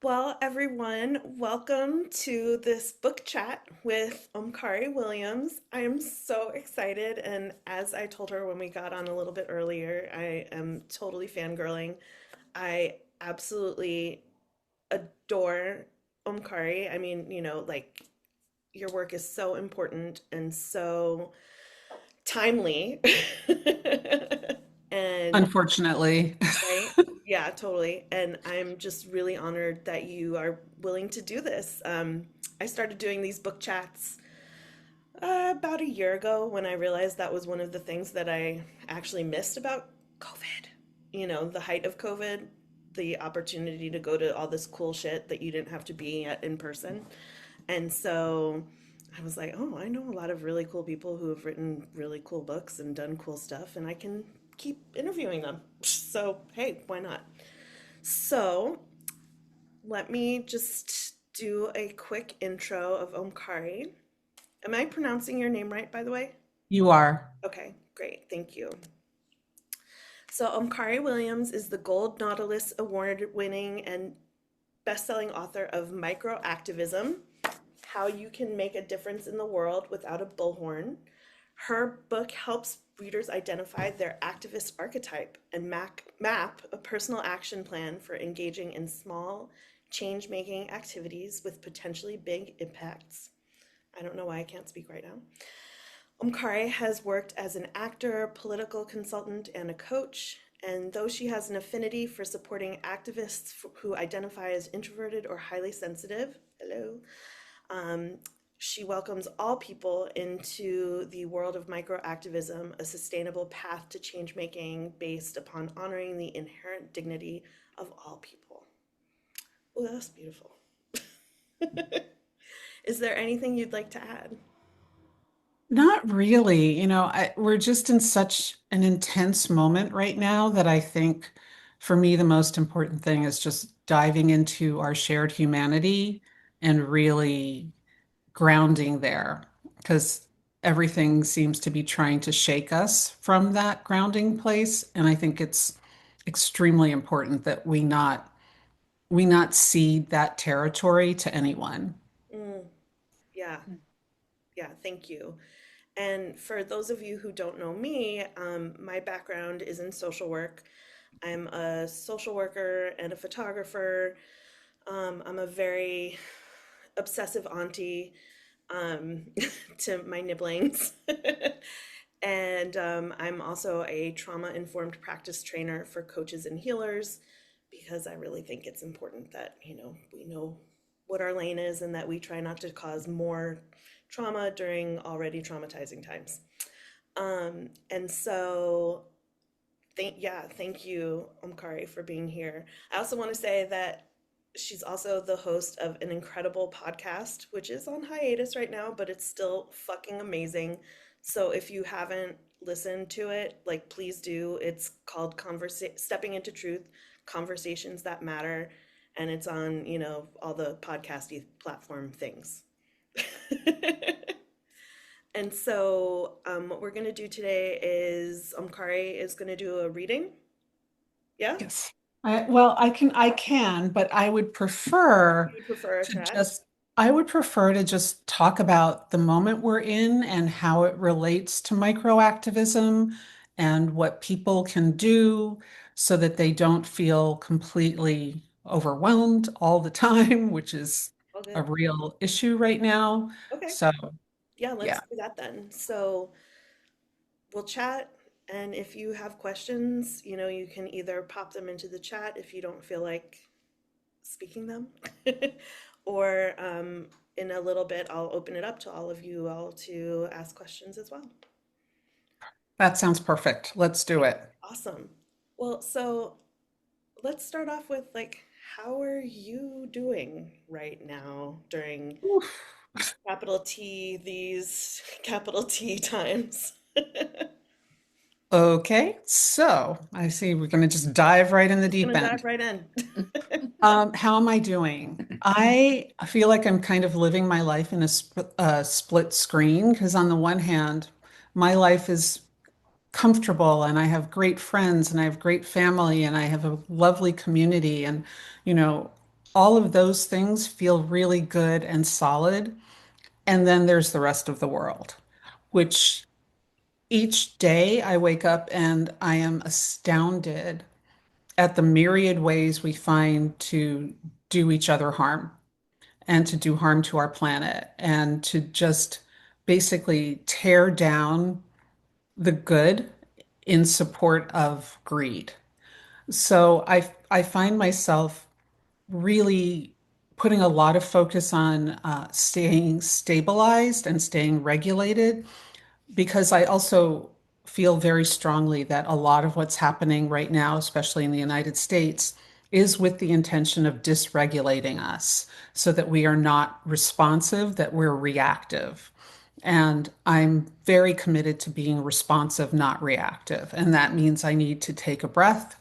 Well, everyone, welcome to this book chat with Omkari Williams. I am so excited, and as I told her when we got on a little bit earlier, I am totally fangirling. I absolutely adore Omkari. I mean, like your work is so important and so timely. And Unfortunately. right? Yeah, totally. And I'm just really honored that you are willing to do this. I started doing these book chats about a year ago when I realized that was one of the things that I actually missed about COVID. The height of COVID, the opportunity to go to all this cool shit that you didn't have to be at in person. And so I was like, oh, I know a lot of really cool people who have written really cool books and done cool stuff, and I can keep interviewing them. So, hey, why not? So, let me just do a quick intro of Omkari. Am I pronouncing your name right, by the way? You are. Okay, great. Thank you. So, Omkari Williams is the Gold Nautilus award winning and best-selling author of Micro Activism: How You Can Make a Difference in the World Without a Bullhorn. Her book helps readers identify their activist archetype and map a personal action plan for engaging in small, change making activities with potentially big impacts. I don't know why I can't speak right now. Omkari has worked as an actor, political consultant, and a coach. And though she has an affinity for supporting activists who identify as introverted or highly sensitive, hello, um, she welcomes all people into the world of microactivism, a sustainable path to change making based upon honoring the inherent dignity of all people. Oh, that's beautiful. Is there anything you'd like to add? Not really. We're just in such an intense moment right now that I think for me, the most important thing is just diving into our shared humanity and really grounding there because everything seems to be trying to shake us from that grounding place. And I think it's extremely important that we not cede that territory to anyone. Mm, yeah, yeah, thank you. And for those of you who don't know me, my background is in social work. I'm a social worker and a photographer. I'm a very obsessive auntie um, to my nibblings. And I'm also a trauma informed practice trainer for coaches and healers because I really think it's important that, we know what our lane is and that we try not to cause more trauma during already traumatizing times. And so thank you, Omkari, for being here. I also want to say that she's also the host of an incredible podcast, which is on hiatus right now, but it's still fucking amazing. So if you haven't listened to it, like please do. It's called Stepping into Truth: Conversations That Matter, and it's on, all the podcasty platform things. And so, what we're going to do today is Omkari is going to do a reading. Yeah? Yes. Well, I can, but You would prefer a chat? just, I would prefer to just talk about the moment we're in and how it relates to microactivism and what people can do so that they don't feel completely overwhelmed all the time, which is All a good. real issue right now. Okay. So, Yeah, yeah. let's do that then. So we'll chat. And if you have questions, you can either pop them into the chat if you don't feel like speaking them, or in a little bit, I'll open it up to all of you all to ask questions as well. That sounds perfect. Let's do Okay, it. awesome. Well, so let's start off with like, how are you doing right now during capital T, these capital T times? Okay, so I see we're going to just dive right in the Just deep gonna dive end. right in. How am I doing? I feel like I'm kind of living my life in a split screen because on the one hand, my life is comfortable and I have great friends and I have great family and I have a lovely community and you know all of those things feel really good and solid. And then there's the rest of the world, which each day I wake up and I am astounded at the myriad ways we find to do each other harm and to do harm to our planet and to just basically tear down the good in support of greed. So I find myself really putting a lot of focus on staying stabilized and staying regulated because I also feel very strongly that a lot of what's happening right now, especially in the United States, is with the intention of dysregulating us so that we are not responsive, that we're reactive. And I'm very committed to being responsive, not reactive. And that means I need to take a breath.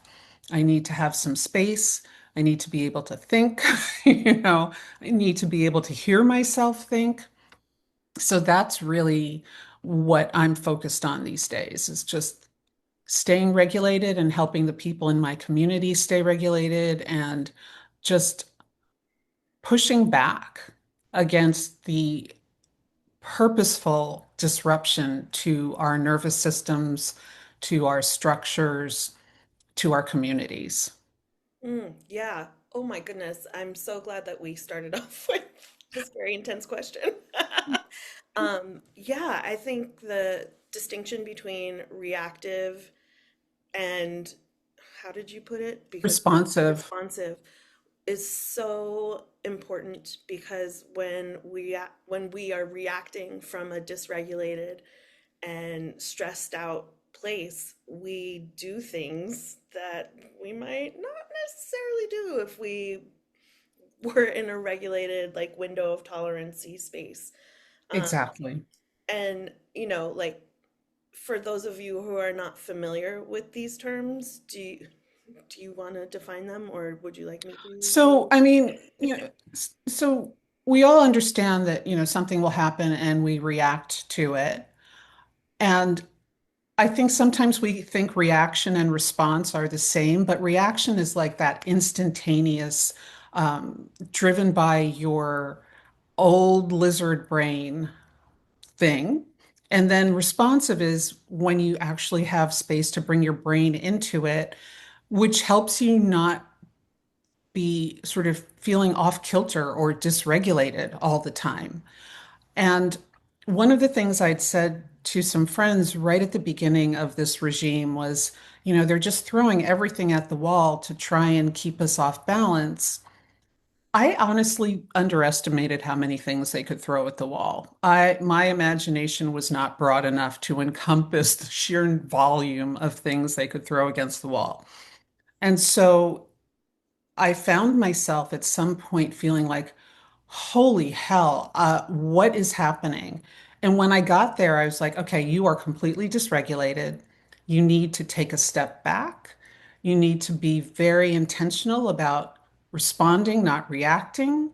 I need to have some space. I need to be able to think, I need to be able to hear myself think. So that's really what I'm focused on these days is just staying regulated and helping the people in my community stay regulated and just pushing back against the purposeful disruption to our nervous systems, to our structures, to our communities. Yeah. Oh my goodness. I'm so glad that we started off with this very intense question. Yeah, I think the distinction between reactive and how did you put it? Because Responsive. responsive is so important because when we are reacting from a dysregulated and stressed out place, we do things that we might not necessarily do if we were in a regulated like window of tolerancy space. Um, Exactly. and like for those of you who are not familiar with these terms, do you want to define them or would you like me to So, go? I mean, so we all understand that, something will happen and we react to it. And I think sometimes we think reaction and response are the same, but reaction is like that instantaneous, driven by your old lizard brain thing. And then responsive is when you actually have space to bring your brain into it, which helps you not be sort of feeling off kilter or dysregulated all the time. And one of the things I'd said to some friends right at the beginning of this regime was, they're just throwing everything at the wall to try and keep us off balance. I honestly underestimated how many things they could throw at the wall. My imagination was not broad enough to encompass the sheer volume of things they could throw against the wall. And so I found myself at some point feeling like, holy hell, what is happening? And when I got there, I was like, okay, you are completely dysregulated. You need to take a step back. You need to be very intentional about responding, not reacting.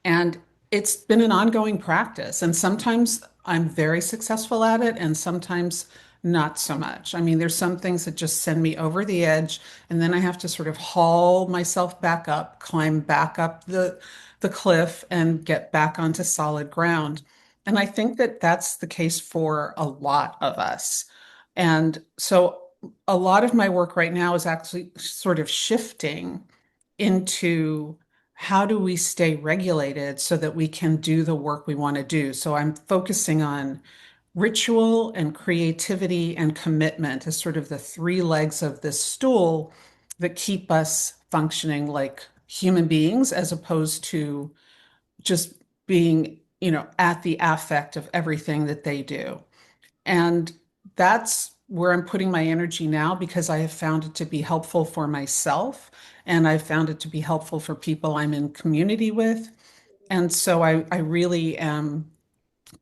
And it's been an ongoing practice. And sometimes I'm very successful at it, and sometimes not so much. I mean, there's some things that just send me over the edge, and then I have to sort of haul myself back up, climb back up the cliff, and get back onto solid ground. And I think that that's the case for a lot of us. And so a lot of my work right now is actually sort of shifting into how do we stay regulated so that we can do the work we want to do? So I'm focusing on ritual and creativity and commitment as sort of the three legs of this stool that keep us functioning like human beings as opposed to just being, at the affect of everything that they do. And that's where I'm putting my energy now because I have found it to be helpful for myself and I've found it to be helpful for people I'm in community with. And so I really am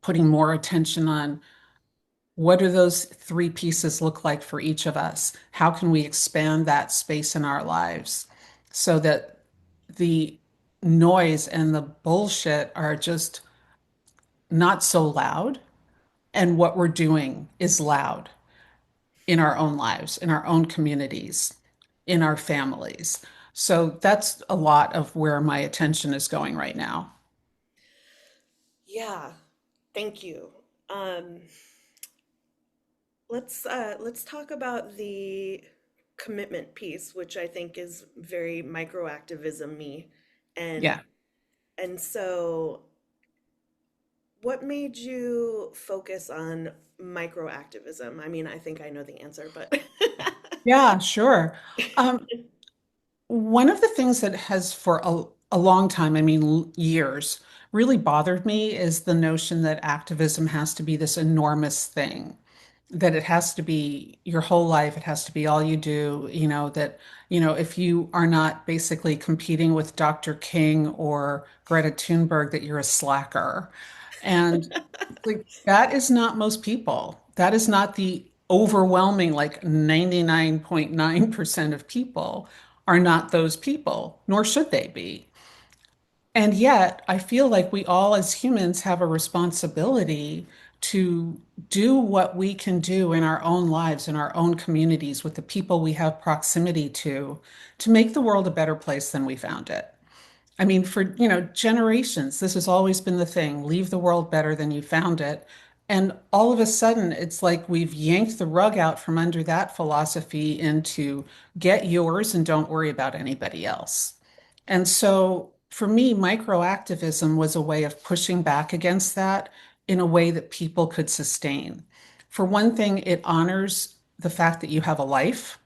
putting more attention on what do those three pieces look like for each of us? How can we expand that space in our lives so that the noise and the bullshit are just not so loud and what we're doing is loud in our own lives, in our own communities, in our families. So that's a lot of where my attention is going right now. Yeah, thank you. Um, let's talk about the commitment piece, which I think is very microactivism-y. And Yeah. and so what made you focus on microactivism? I mean, I think I know the answer, but Yeah, sure. Um, One of the things that has for a long time, I mean, years, really bothered me is the notion that activism has to be this enormous thing, that it has to be your whole life, it has to be all you do, that, if you are not basically competing with Dr. King or Greta Thunberg, that you're a slacker. And like that is not most people. That is not the overwhelming, like 99.9% of people are not those people, nor should they be. And yet, I feel like we all as humans have a responsibility to do what we can do in our own lives, in our own communities, with the people we have proximity to make the world a better place than we found it. I mean, for, generations, this has always been the thing, leave the world better than you found it. And all of a sudden, it's like we've yanked the rug out from under that philosophy into get yours and don't worry about anybody else. And so for me, microactivism was a way of pushing back against that in a way that people could sustain. For one thing, it honors the fact that you have a life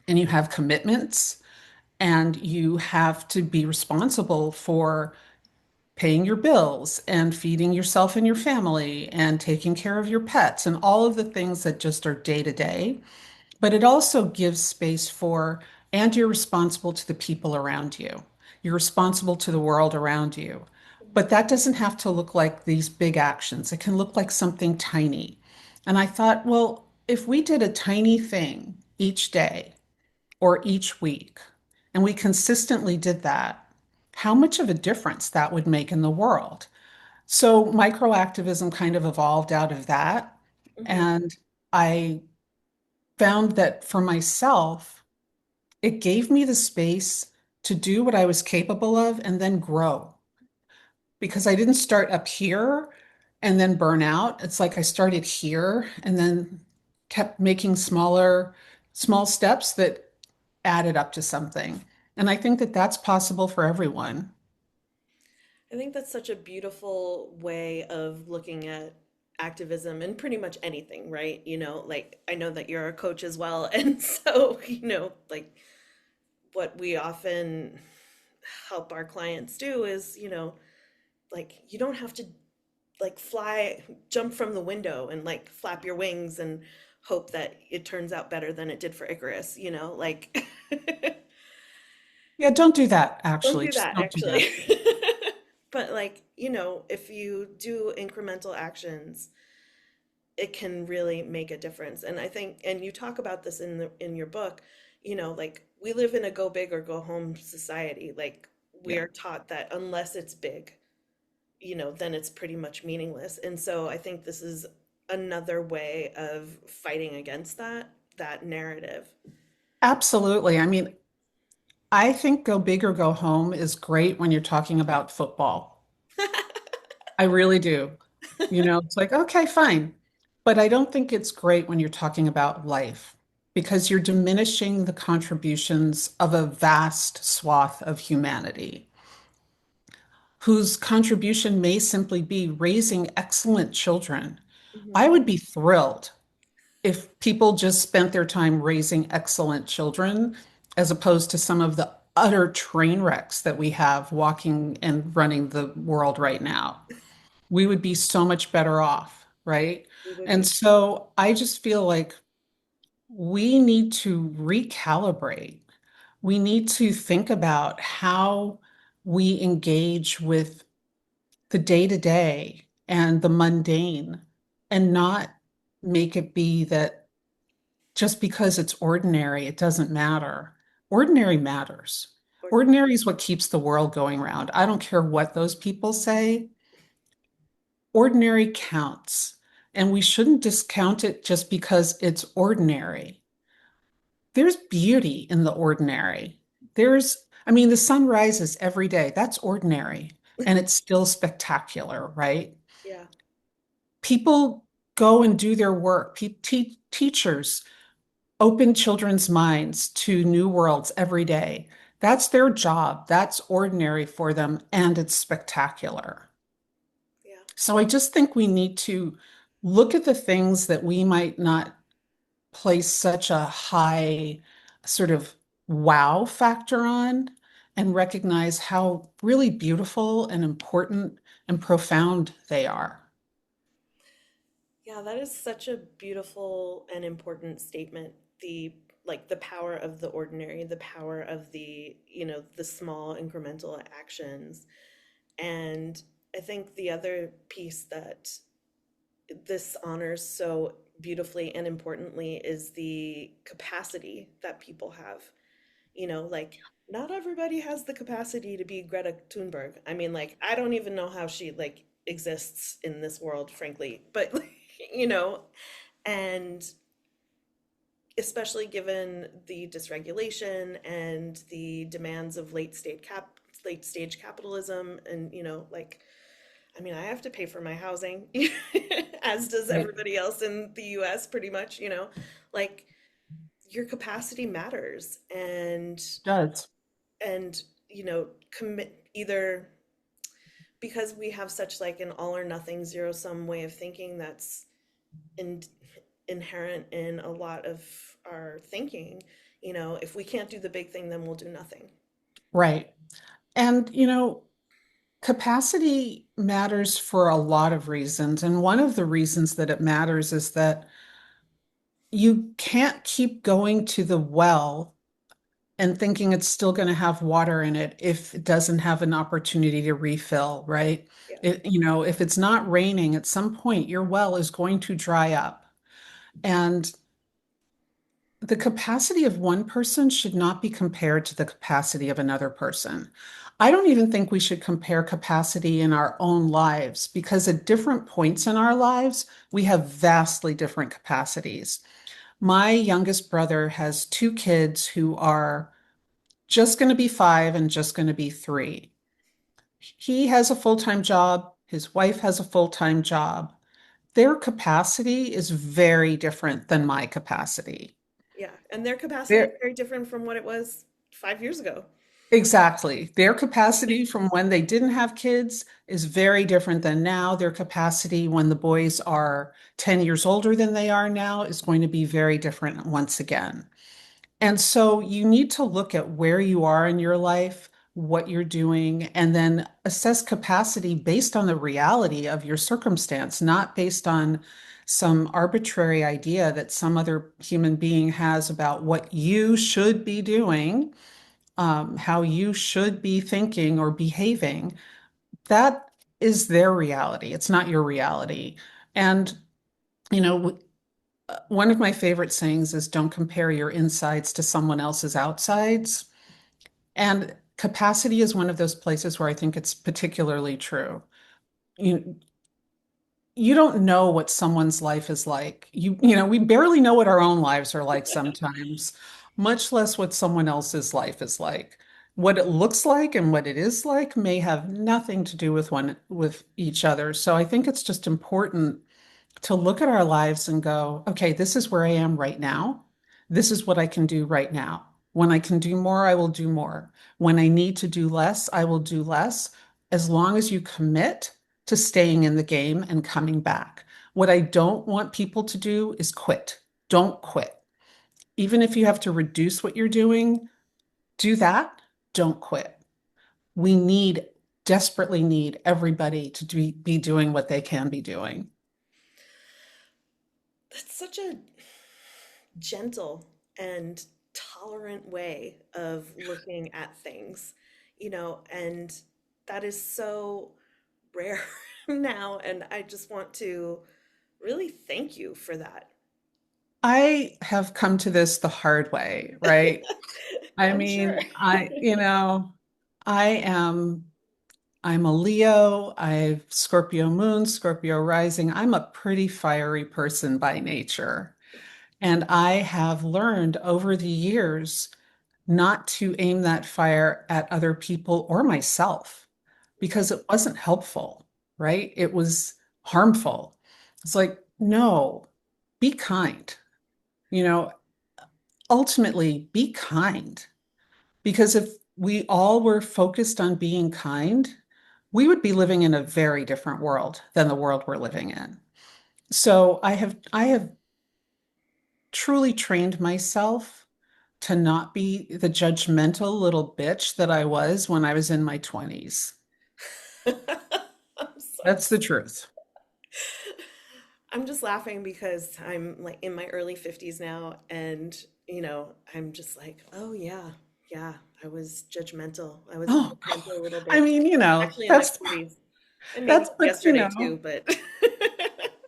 and you have commitments and you have to be responsible for paying your bills and feeding yourself and your family and taking care of your pets and all of the things that just are day to day. But it also gives space for, and you're responsible to the people around you. You're responsible to the world around you. But that doesn't have to look like these big actions. It can look like something tiny. And I thought, well, if we did a tiny thing each day, or each week, and we consistently did that, how much of a difference that would make in the world. So microactivism kind of evolved out of that. Mhm. And I found that for myself, it gave me the space to do what I was capable of and then grow because I didn't start up here and then burn out. It's like I started here and then kept making small steps that added up to something. And I think that that's possible for everyone. I think that's such a beautiful way of looking at activism and pretty much anything, right? Like I know that you're a coach as well, and so, like what we often help our clients do is, like you don't have to like jump from the window and like flap your wings and hope that it turns out better than it did for Icarus, like Yeah, don't do that, don't actually. do Just that don't do actually. that. But like, if you do incremental actions, it can really make a difference. And I think, and you talk about this in your book, like we live in a go big or go home society. Like we Yeah, are taught that unless it's big, then it's pretty much meaningless. And so I think this is another way of fighting against that narrative. absolutely. I mean, I think go big or go home is great when you're talking about football. I really do. It's like, okay, fine. But I don't think it's great when you're talking about life because you're diminishing the contributions of a vast swath of humanity whose contribution may simply be raising excellent children. I Mhm. would be thrilled if people just spent their time raising excellent children as opposed to some of the utter train wrecks that we have walking and running the world right now. We would be so much better off, right? We would And be. so I just feel like we need to recalibrate. We need to think about how we engage with the day to day and the mundane and not make it be that just because it's ordinary, it doesn't matter. Ordinary matters. Or Ordinary is what keeps the world going round. I don't care what those people say. Ordinary counts. And we shouldn't discount it just because it's ordinary. There's beauty in the ordinary. I mean, the sun rises every day. That's ordinary and it's still spectacular, right? Yeah. People go and do their work. Teachers open children's minds to new worlds every day. That's their job. That's ordinary for them, and it's spectacular. Yeah. So I just think we need to look at the things that we might not place such a high sort of wow factor on and recognize how really beautiful and important and profound they are. Yeah, that is such a beautiful and important statement. The like the power of the ordinary, the power of the, the small incremental actions. And I think the other piece that this honors so beautifully and importantly is the capacity that people have. Like not everybody has the capacity to be Greta Thunberg. I mean, like I don't even know how she like exists in this world, frankly. But you know, and especially given the dysregulation and the demands of late stage capitalism and like I mean, I have to pay for my housing, as does Right. everybody else in the US, pretty much, like your capacity matters. Does. And, commit either because we have such like an all or nothing zero sum way of thinking that's in, inherent in a lot of our thinking, if we can't do the big thing, then we'll do nothing. Right. And, capacity matters for a lot of reasons. And one of the reasons that it matters is that you can't keep going to the well and thinking it's still going to have water in it if it doesn't have an opportunity to refill, right? Yeah. If it's not raining, at some point your well is going to dry up. And the capacity of one person should not be compared to the capacity of another person. I don't even think we should compare capacity in our own lives because at different points in our lives, we have vastly different capacities. My youngest brother has two kids who are just going to be 5 and just going to be 3. He has a full-time job. His wife has a full-time job. Their capacity is very different than my capacity. Yeah. And their capacity is They're, very different from what it was 5 years ago. exactly. Their capacity from when they didn't have kids is very different than now. Their capacity when the boys are 10 years older than they are now is going to be very different once again. And so you need to look at where you are in your life, what you're doing, and then assess capacity based on the reality of your circumstance, not based on some arbitrary idea that some other human being has about what you should be doing, how you should be thinking or behaving. That is their reality. It's not your reality. And, you know, one of my favorite sayings is don't compare your insides to someone else's outsides. And capacity is one of those places where I think it's particularly true. You, you don't know what someone's life is like. We barely know what our own lives are like sometimes, much less what someone else's life is like. What it looks like and what it is like may have nothing to do with each other. So I think it's just important to look at our lives and go, okay, this is where I am right now. This is what I can do right now. When I can do more, I will do more. When I need to do less, I will do less, as long as you commit to staying in the game and coming back. What I don't want people to do is quit. Don't quit. Even if you have to reduce what you're doing, do that. Don't quit. We desperately need everybody to be doing what they can be doing. That's such a gentle and tolerant way of looking at things, and that is so rare now. And I just want to really thank you for that. I have come to this the hard way, right? I I'm sure. mean, I am, I'm a Leo, I've Scorpio moon, Scorpio rising. I'm a pretty fiery person by nature. And I have learned over the years not to aim that fire at other people or myself Mhm. because it wasn't helpful, right? It was harmful. It's like, no, be kind. You know, ultimately, be kind. Because if we all were focused on being kind, we would be living in a very different world than the world we're living in. So I have truly trained myself to not be the judgmental little bitch that I was when I was in my 20s. I'm so That's the truth. I'm just laughing because I'm like in my early 50s now, and I'm just like, oh yeah, yeah, I was judgmental. I was a Oh, God. judgmental little I bitch. mean, Actually in my 40s, and maybe but yesterday too,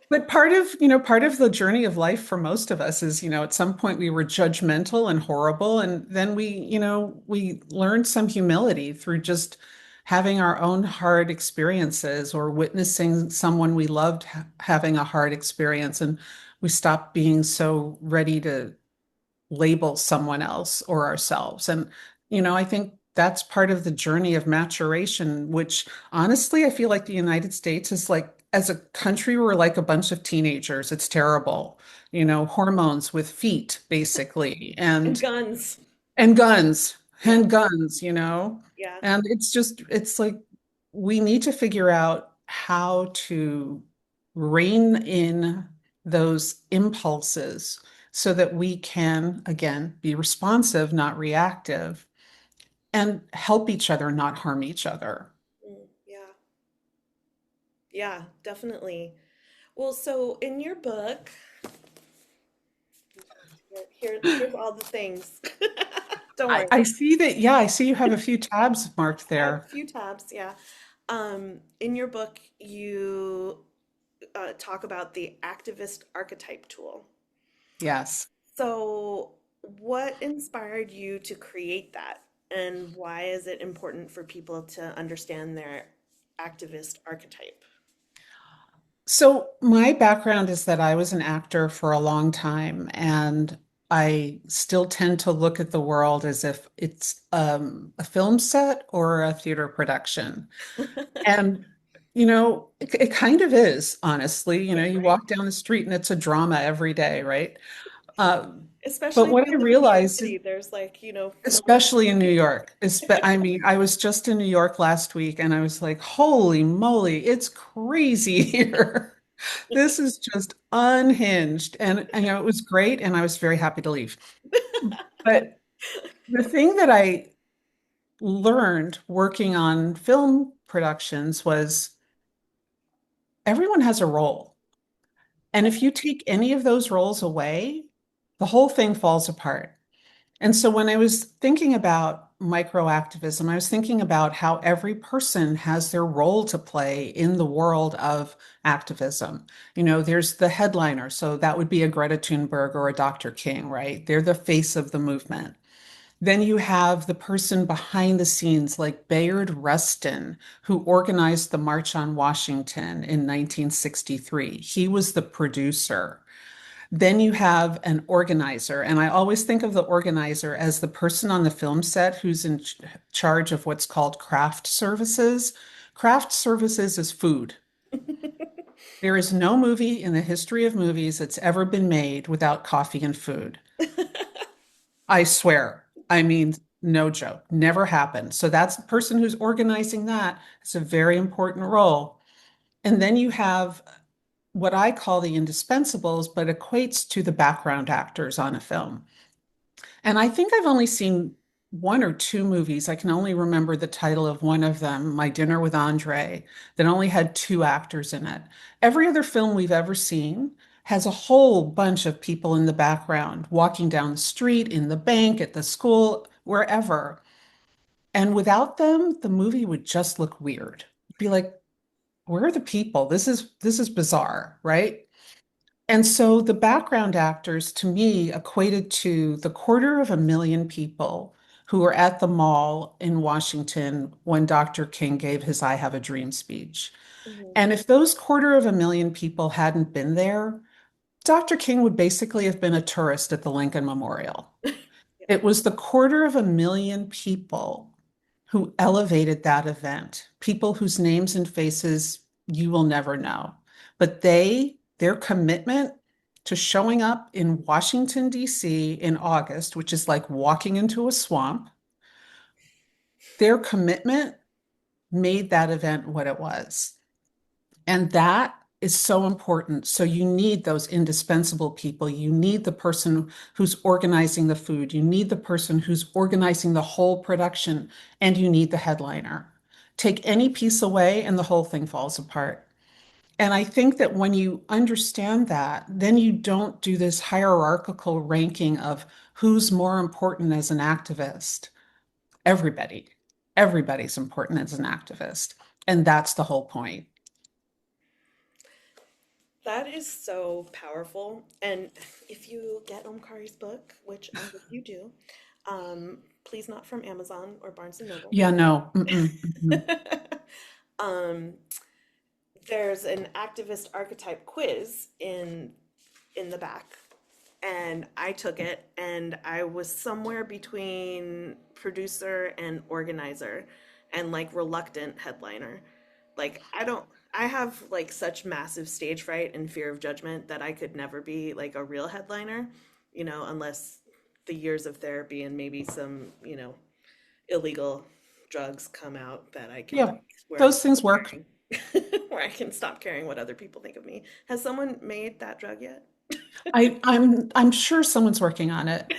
but part of the journey of life for most of us is, at some point we were judgmental and horrible, and then we learned some humility through just having our own hard experiences or witnessing someone we loved having a hard experience, and we stopped being so ready to label someone else or ourselves. And, I think that's part of the journey of maturation, which honestly, I feel like the United States is like, as a country, we're like a bunch of teenagers. It's terrible, hormones with feet, basically, and guns. and guns Yeah, and guns. yeah. And it's like we need to figure out how to rein in those impulses so that we can, again, be responsive, not reactive, and help each other, not harm each other. Yeah. Yeah, definitely. Well, so in your book, here's all the things. Don't I, worry. I see that, yeah, I see you have a few tabs marked I have a there. few tabs, yeah. In your book, you talk about the activist archetype tool. Yes. So, what inspired you to create that? And why is it important for people to understand their activist archetype? So my background is that I was an actor for a long time, and I still tend to look at the world as if it's a film set or a theater production. And, it kind of is, honestly. You Right? walk down the street and it's a drama every day, right? Um, but Especially if what I you live in New York realized, City, there's like, film. especially in New York. I mean, I was just in New York last week and I was like, holy moly, it's crazy here. This is just unhinged. And it was great and I was very happy to leave. But the thing that I learned working on film productions was everyone has a role. And if you take any of those roles away, the whole thing falls apart. And so when I was thinking about micro activism, I was thinking about how every person has their role to play in the world of activism. There's the headliner, so that would be a Greta Thunberg or a Dr. King, right? They're the face of the movement. Then you have the person behind the scenes, like Bayard Rustin, who organized the March on Washington in 1963. He was the producer. Then you have an organizer, and I always think of the organizer as the person on the film set who's in charge of what's called craft services. Craft services is food. There is no movie in the history of movies that's ever been made without coffee and food. I swear. I mean, no joke. Never happened. So that's the person who's organizing that. It's a very important role. And then you have what I call the indispensables, but equates to the background actors on a film. And I think I've only seen one or two movies. I can only remember the title of one of them, My Dinner with Andre, that only had two actors in it. Every other film we've ever seen has a whole bunch of people in the background, walking down the street, in the bank, at the school, wherever. And without them, the movie would just look weird. Be like, where are the people? This is bizarre, right? And so the background actors to me equated to the 250,000 people who were at the mall in Washington when Dr. King gave his I Have a Dream speech. Mhm. And if those 250,000 people hadn't been there, Dr. King would basically have been a tourist at the Lincoln Memorial. It was the 250,000 people who elevated that event, people whose names and faces you will never know. But their commitment to showing up in Washington, D.C. in August, which is like walking into a swamp, their commitment made that event what it was. And that is so important. So you need those indispensable people. You need the person who's organizing the food. You need the person who's organizing the whole production, and you need the headliner. Take any piece away and the whole thing falls apart. And I think that when you understand that, then you don't do this hierarchical ranking of who's more important as an activist. Everybody, everybody's important as an activist. And that's the whole point. That is so powerful. And if you get Omkari's book, which I hope you do, please not from Amazon or Barnes and Noble. Yeah, no. Mm-mm. um, there's an activist archetype quiz in the back, and I took it, and I was somewhere between producer and organizer, and like reluctant headliner. Like I have like such massive stage fright and fear of judgment that I could never be like a real headliner, unless the years of therapy and maybe some, illegal drugs come out that I can, Yeah, where I those things stop work. caring, where I can stop caring what other people think of me. Has someone made that drug yet? I'm sure someone's working on it.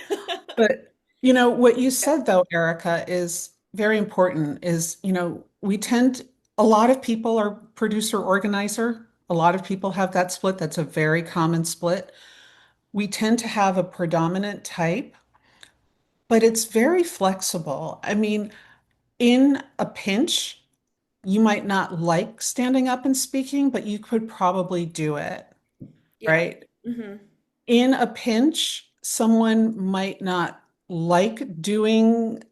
But what you said though, Erica, is very important is, a lot of people are producer organizer. A lot of people have that split. That's a very common split. We tend to have a predominant type, but it's very flexible. I mean, in a pinch, you might not like standing up and speaking, but you could probably do it, Yeah. right? Hmm. In a pinch, someone might not like doing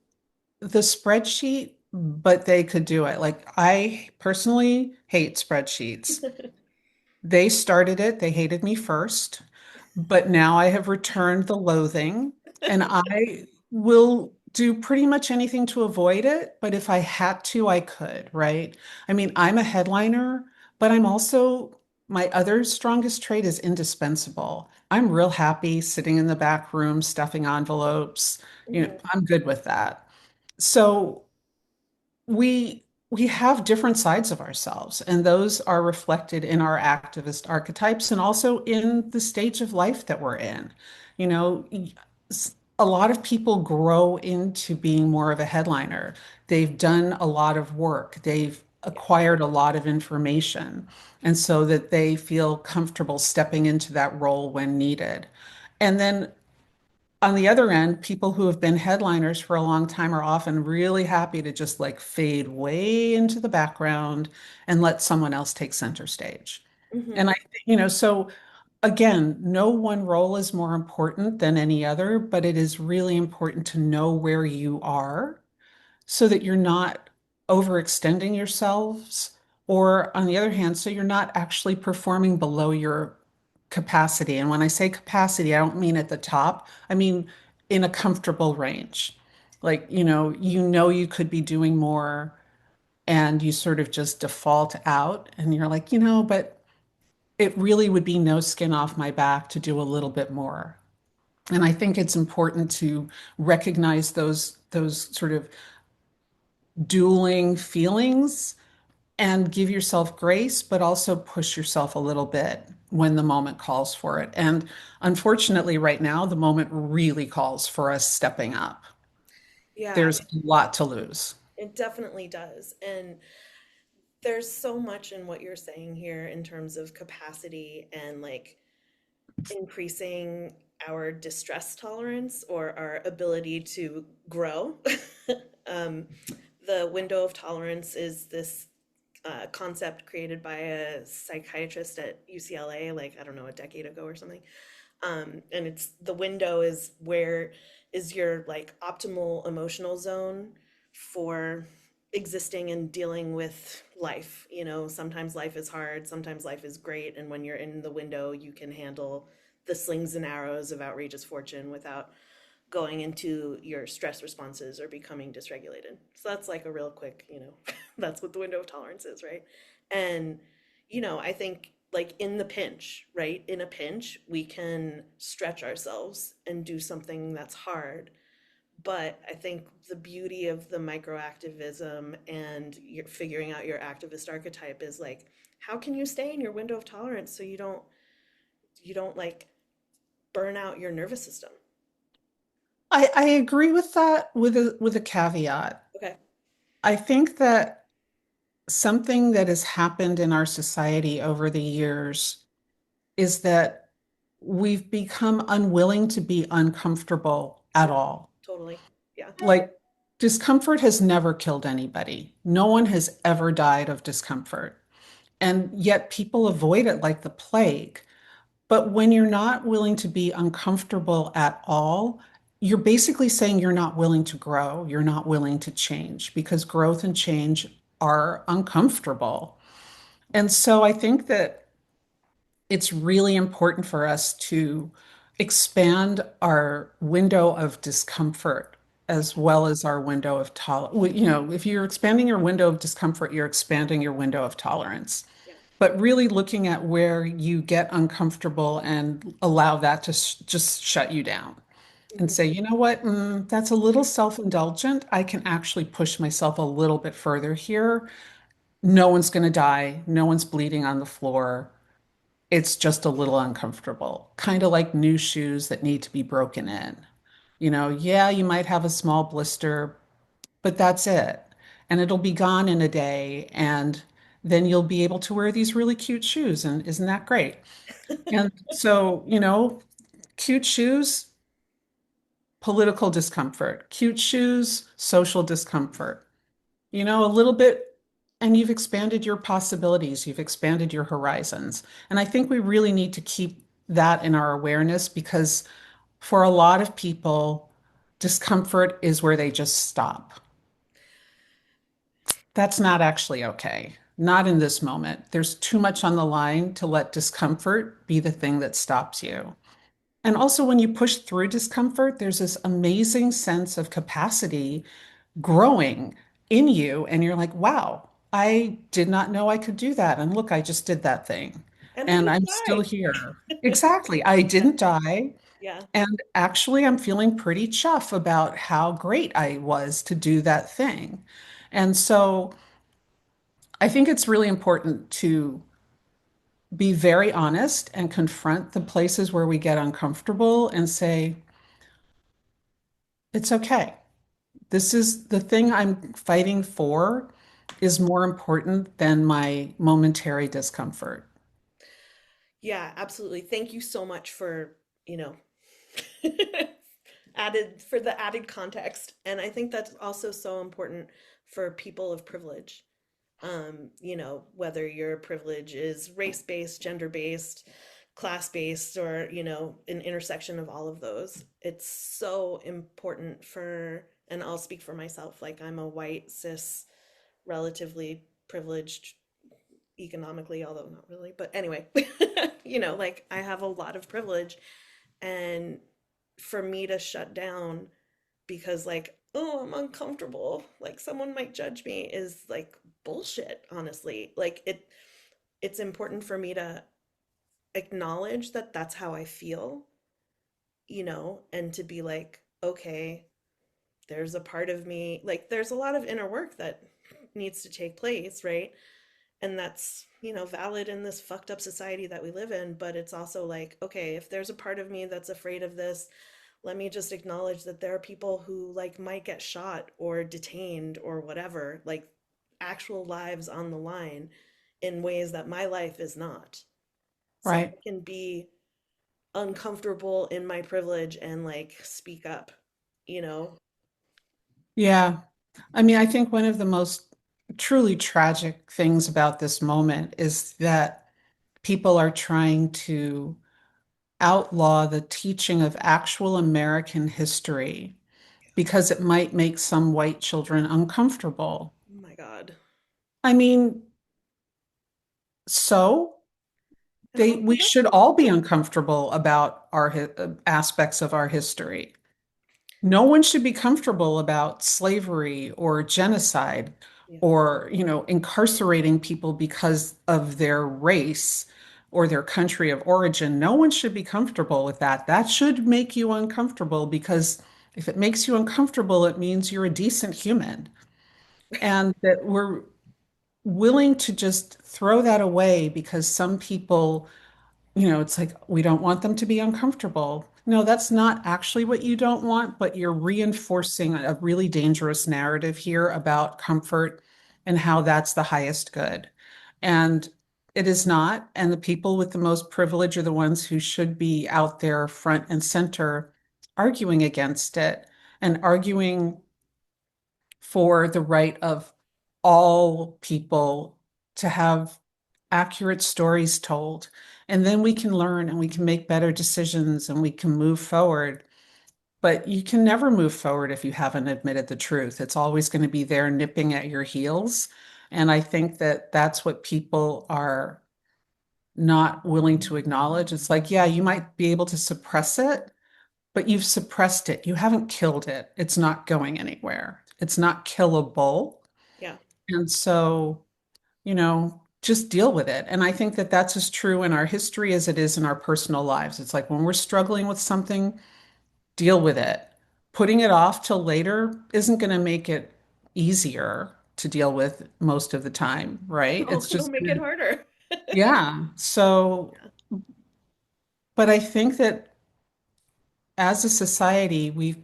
the spreadsheet, but they could do it. Like I personally hate spreadsheets. They started it, they hated me first, but now I have returned the loathing and I will do pretty much anything to avoid it. But if I had to, I could, right? I mean, I'm a headliner, but my other strongest trait is indispensable. I'm real happy sitting in the back room, stuffing envelopes. Hmm. I'm good with that. So we have different sides of ourselves, and those are reflected in our activist archetypes and also in the stage of life that we're in. You know, a lot of people grow into being more of a headliner. They've done a lot of work, they've Yeah. acquired a lot of information, and so that they feel comfortable stepping into that role when needed. And then on the other end, people who have been headliners for a long time are often really happy to just like fade way into the background and let someone else take center stage. Hmm. And so again, no one role is more important than any other, but it is really important to know where you are so that you're not overextending yourselves, or on the other hand, so you're not actually performing below your capacity. And when I say capacity, I don't mean at the top, I mean in a comfortable range. Like, you could be doing more and you sort of just default out and you're like, but it really would be no skin off my back to do a little bit more. And I think it's important to recognize those sort of dueling feelings and give yourself grace, but also push yourself a little bit when the moment calls for it. And unfortunately, right now, the moment really calls for us stepping up. Yeah, There's a lot to lose. it definitely does. And there's so much in what you're saying here in terms of capacity and like increasing our distress tolerance or our ability to grow. um, the window of tolerance is this concept created by a psychiatrist at UCLA, like, I don't know, a decade ago or something. And it's the window is where is your like optimal emotional zone for existing and dealing with life. Sometimes life is hard, sometimes life is great, and when you're in the window, you can handle the slings and arrows of outrageous fortune without going into your stress responses or becoming dysregulated. So that's like a real quick, that's what the window of tolerance is, right? And, I think like in the pinch, right? In a pinch, we can stretch ourselves and do something that's hard. But I think the beauty of the micro activism and you're figuring out your activist archetype is like, how can you stay in your window of tolerance so you don't like burn out your nervous system? I agree with that with a caveat. Okay. I think that something that has happened in our society over the years is that we've become unwilling to be uncomfortable at Yeah, all. totally. Yeah. Like, discomfort has never killed anybody. No one has ever died of discomfort. And yet people avoid it like the plague. But when you're not willing to be uncomfortable at all, you're basically saying you're not willing to grow, you're not willing to change because growth and change are uncomfortable. And so I think that it's really important for us to expand our window of discomfort as well as our window of tolerance. You know, if you're expanding your window of discomfort, you're expanding your window of tolerance. Yeah. But really looking at where you get uncomfortable and allow that to just shut you down and Hmm. say, you know what, that's a little self-indulgent. I can actually push myself a little bit further here. No one's going to die. No one's bleeding on the floor. It's just a little uncomfortable, kind of like new shoes that need to be broken in. You know, yeah, you might have a small blister, but that's it. And it'll be gone in a day. And then you'll be able to wear these really cute shoes. And isn't that great? And so, cute shoes, political discomfort, cute shoes, social discomfort, a little bit. And you've expanded your possibilities, you've expanded your horizons. And I think we really need to keep that in our awareness because for a lot of people, discomfort is where they just stop. That's not actually okay. Not in this moment. There's too much on the line to let discomfort be the thing that stops you. And also, when you push through discomfort, there's this amazing sense of capacity growing in you. And you're like, wow, I did not know I could do that. And look, I just did that thing. And I And didn't I'm still die. here. Exactly. I didn't die. Yeah. And actually, I'm feeling pretty chuff about how great I was to do that thing. And so I think it's really important to be very honest and confront the places where we get uncomfortable and say, it's okay. This is the thing I'm fighting for is more important than my momentary discomfort. Yeah, absolutely. Thank you so much for, you know, added context. And I think that's also so important for people of privilege. Whether your privilege is race-based, gender-based, class-based, or, an intersection of all of those. It's so important and I'll speak for myself, like I'm a white, cis, relatively privileged economically, although not really, but anyway, like I have a lot of privilege. And for me to shut down because like, oh, I'm uncomfortable, like someone might judge me is like bullshit, honestly. Like it's important for me to acknowledge that that's how I feel, and to be like, okay, there's a part of me, like there's a lot of inner work that needs to take place, right? And that's, valid in this fucked up society that we live in, but it's also like, okay, if there's a part of me that's afraid of this, let me just acknowledge that there are people who like might get shot or detained or whatever, like actual lives on the line in ways that my life is not. So Right. I can be uncomfortable in my privilege and like speak up, you know? Yeah. I mean, I think one of the most truly tragic things about this moment is that people are trying to outlaw the teaching of actual American history because it might make some white children uncomfortable. Oh my God. I mean, so And also we that's should all be uncomfortable about our aspects of our history. No one should be comfortable about slavery or genocide Yeah. or, incarcerating people because of their race or their country of origin. No one should be comfortable with that. That should make you uncomfortable because if it makes you uncomfortable, it means you're a decent human. And that we're willing to just throw that away because some people, it's like we don't want them to be uncomfortable. No, that's not actually what you don't want, but you're reinforcing a really dangerous narrative here about comfort and how that's the highest good. And it is not. And the people with the most privilege are the ones who should be out there front and center arguing against it and arguing for the right of all people to have accurate stories told. And then we can learn and we can make better decisions and we can move forward. But you can never move forward if you haven't admitted the truth. It's always going to be there nipping at your heels. And I think that that's what people are not willing to acknowledge. It's like, yeah, you might be able to suppress it, but you've suppressed it. You haven't killed it. It's not going anywhere. It's not killable. Yeah. And so, just deal with it. And I think that that's as true in our history as it is in our personal lives. It's like when we're struggling with something, deal with it. Putting it off till later isn't going to make it easier to deal with most of the time, right? No, It's it'll just, make it harder. yeah. So, Yeah. but I think that as a society, we've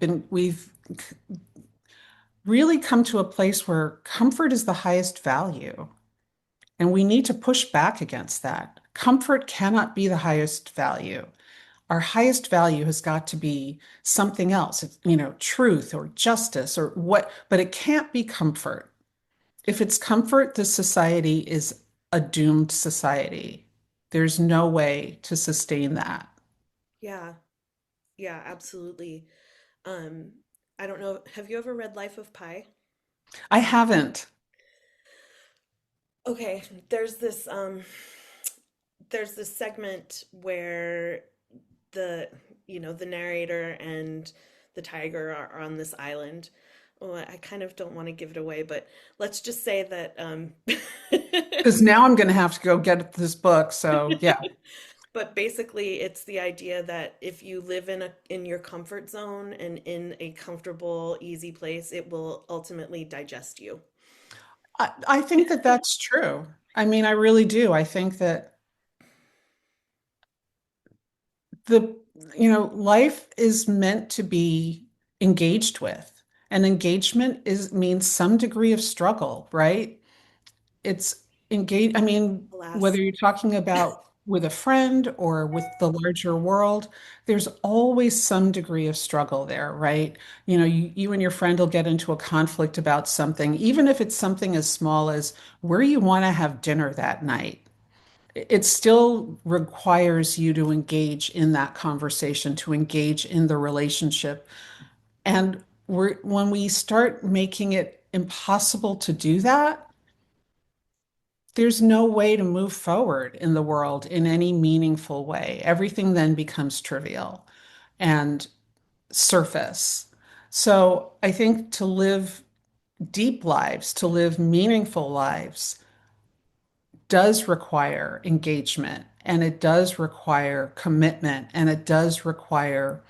really come to a place where comfort is the highest value. And we need to push back against that. Comfort cannot be the highest value. Our highest value has got to be something else, truth or justice or what, but it can't be comfort. If it's comfort, this society is a doomed society. There's no way to sustain that. Yeah. Yeah, absolutely. Um, I don't know. Have you ever read Life of Pi? I haven't. Okay, there's this segment where the the narrator and the tiger are on this island. Oh, I kind of don't want to give it away, but let's just say that Because now I'm going to have to go get this book. So, yeah, but basically it's the idea that if you live in your comfort zone and in a comfortable, easy place, it will ultimately digest you. I think that that's true. I mean, I really do. I think that the life is meant to be engaged with, and engagement is means some degree of struggle, right? It's engage I mean, whether Alas. you're talking about with a friend or with the larger world, there's always some degree of struggle there, right? You and your friend will get into a conflict about something, even if it's something as small as where you want to have dinner that night. It still requires you to engage in that conversation, to engage in the relationship. And when we start making it impossible to do that, there's no way to move forward in the world in any meaningful way. Everything then becomes trivial and surface. So I think to live deep lives, to live meaningful lives, does require engagement and it does require commitment and it does require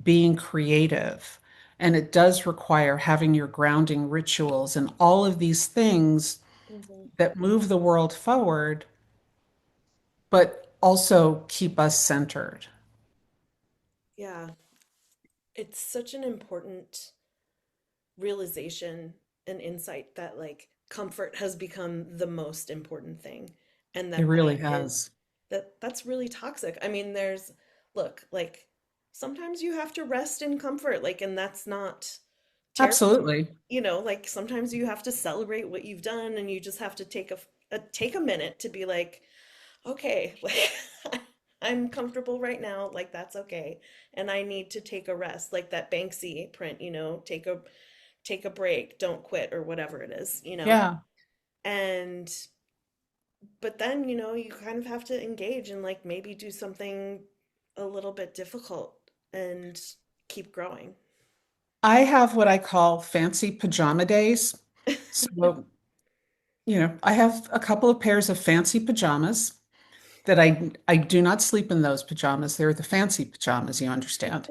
being creative and it does require having your grounding rituals and all of these things Mhm. that move the world forward, but also keep us centered. Yeah, it's such an important realization and insight that like comfort has become the most important thing, and It that really is has. that's really toxic. I mean, look, like sometimes you have to rest in comfort, like, and that's not terrible. Absolutely. Like sometimes you have to celebrate what you've done and you just have to take a minute to be like, okay, like I'm comfortable right now, like that's okay. And I need to take a rest, like that Banksy print, take a break, don't quit or whatever it is. Yeah. And but then, you kind of have to engage and like maybe do something a little bit difficult and keep growing. I have what I call fancy pajama days. So, I have a couple of pairs of fancy pajamas that I do not sleep in those pajamas. They're the fancy pajamas, you understand.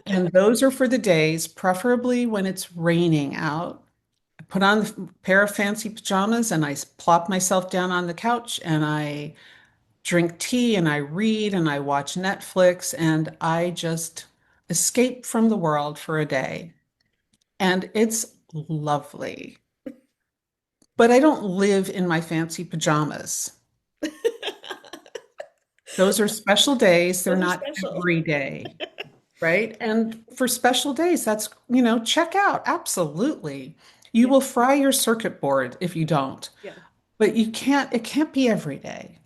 And those are for the days, preferably when it's raining out. I put on a pair of fancy pajamas and I plop myself down on the couch and I drink tea and I read and I watch Netflix and I just escape from the world for a day. And it's lovely. But I don't live in my fancy pajamas. Those are special days. They're Those are not special. every day, right? And for special days, that's, check out. Absolutely. You Yeah, will fry your circuit board if you don't. yeah, But it can't be every day.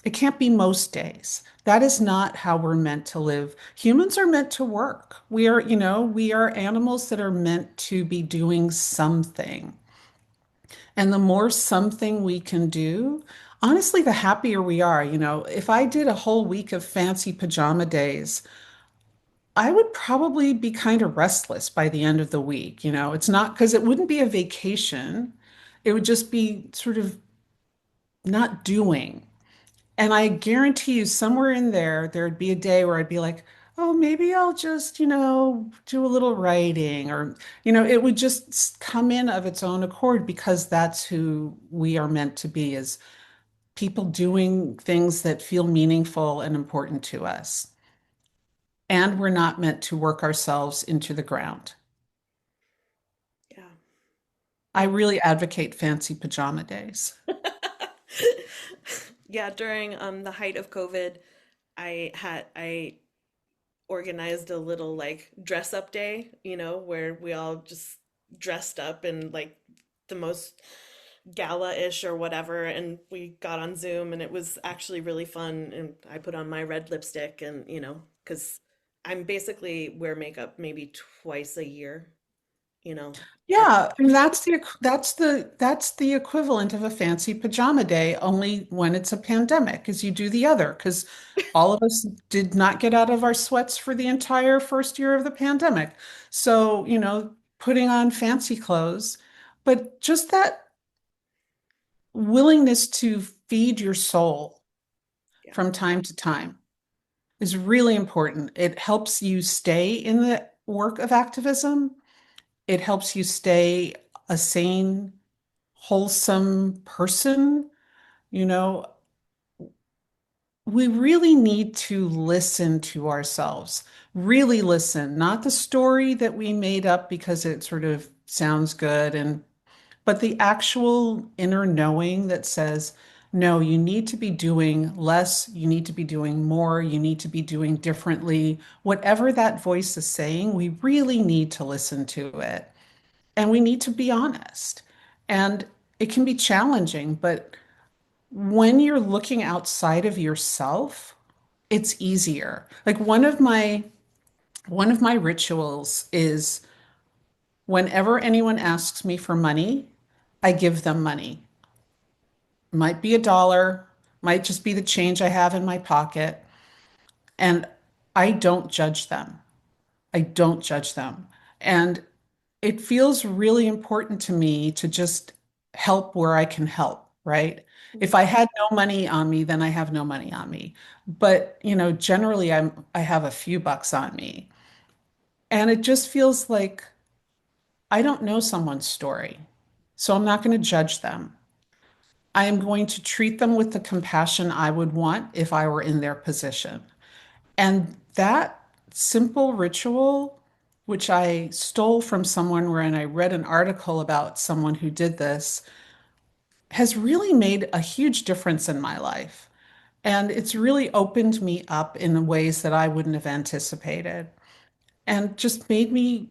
It can't be most days. That is not how we're meant to live. Humans are meant to work. We are animals that are meant to be doing something. And the more something we can do, honestly, the happier we are. If I did a whole week of fancy pajama days, I would probably be kind of restless by the end of the week. It's not because it wouldn't be a vacation. It would just be sort of not doing. And I guarantee you, somewhere in there, there'd be a day where I'd be like, oh, maybe I'll just, do a little writing or, it would just come in of its own accord because that's who we are meant to be as people doing things that feel meaningful and important to us. And we're not meant to work ourselves into the ground. yeah. I No. really advocate fancy pajama days. Yeah, during the height of COVID, I organized a little like dress up day, where we all just dressed up in like the most gala-ish or whatever, and we got on Zoom and it was actually really fun. And I put on my red lipstick and, because I'm basically wear makeup maybe twice a year, you know. And Yeah, and that's the equivalent of a fancy pajama day, only when it's a pandemic, is you do the other, because all of us did not get out of our sweats for the entire first year of the pandemic. So, putting on fancy clothes, but just that willingness to feed your soul yeah. from time to time is really important. It helps you stay in the work of activism. It helps you stay a sane, wholesome person. You know, we really need to listen to ourselves, really listen, not the story that we made up because it sort of sounds good but the actual inner knowing that says, no, you need to be doing less, you need to be doing more, you need to be doing differently. Whatever that voice is saying, we really need to listen to it. And we need to be honest. And it can be challenging, but when you're looking outside of yourself, it's easier. Like one of my rituals is whenever anyone asks me for money, I give them money. Might be $1, might just be the change I have in my pocket. And I don't judge them. I don't judge them. And it feels really important to me to just help where I can help, right? If Mhm. I had no money on me, then I have no money on me. But, generally I have a few bucks on me. And it just feels like I don't know someone's story. So I'm not going to judge them. I am going to treat them with the compassion I would want if I were in their position. And that simple ritual, which I stole from someone where and I read an article about someone who did this, has really made a huge difference in my life. And it's really opened me up in ways that I wouldn't have anticipated and just made me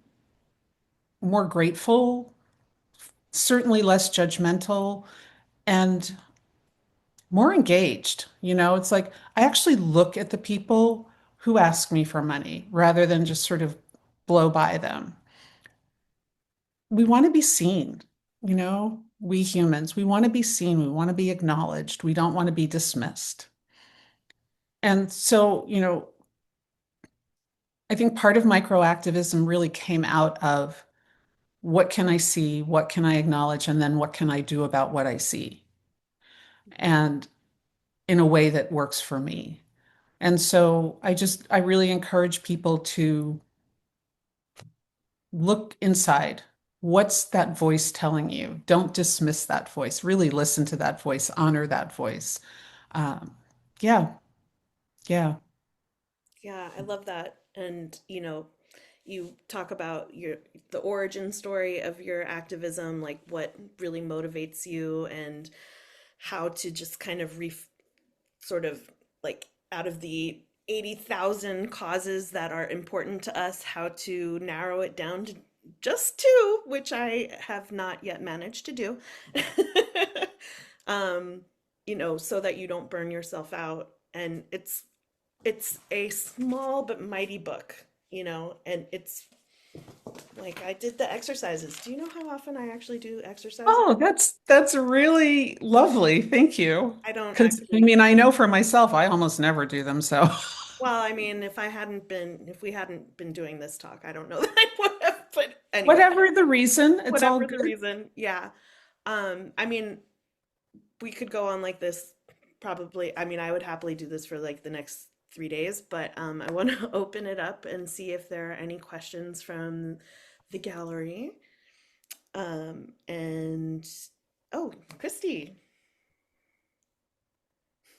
more grateful, certainly less judgmental, and more engaged. It's like I actually look at the people who ask me for money rather than just sort of blow by them. We want to be seen, we humans, we want to be seen, we want to be acknowledged, we don't want to be dismissed. And so, I think part of micro activism really came out of what can I see, what can I acknowledge, and then what can I do about what I see, and in a way that works for me. And so I really encourage people to look inside. What's that voice telling you? Don't dismiss that voice. Really listen to that voice, honor that voice. Um, yeah, yeah. Yeah, I love that. And, you talk about the origin story of your activism, like what really motivates you and how to just kind of sort of like out of the 80,000 causes that are important to us, how to narrow it down to just two, which I have not yet managed to do. um, so that you don't burn yourself out. And it's a small but mighty book, and it's like I did the exercises. Do you know how often I actually do exercises? Oh, that's really lovely. Thank you. I don't Because I actually. mean, I know for myself, I almost never do them. So Well, I mean, if we hadn't been doing this talk, I don't know that I would have. But anyway, whatever the reason, it's all whatever the good. reason, yeah. I mean, we could go on like this probably. I mean, I would happily do this for like the next 3 days, but I want to open it up and see if there are any questions from the gallery. And oh, Christy.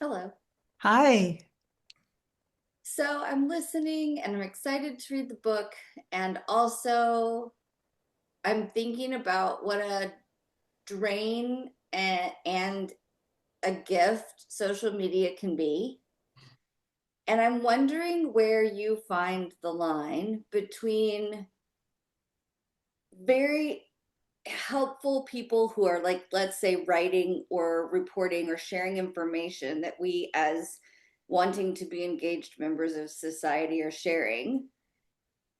Hello. Hi. So I'm listening and I'm excited to read the book. And also, I'm thinking about what a drain and a gift social media can be. And I'm wondering where you find the line between very helpful people who are, like, let's say, writing or reporting or sharing information that we as wanting to be engaged members of society are sharing.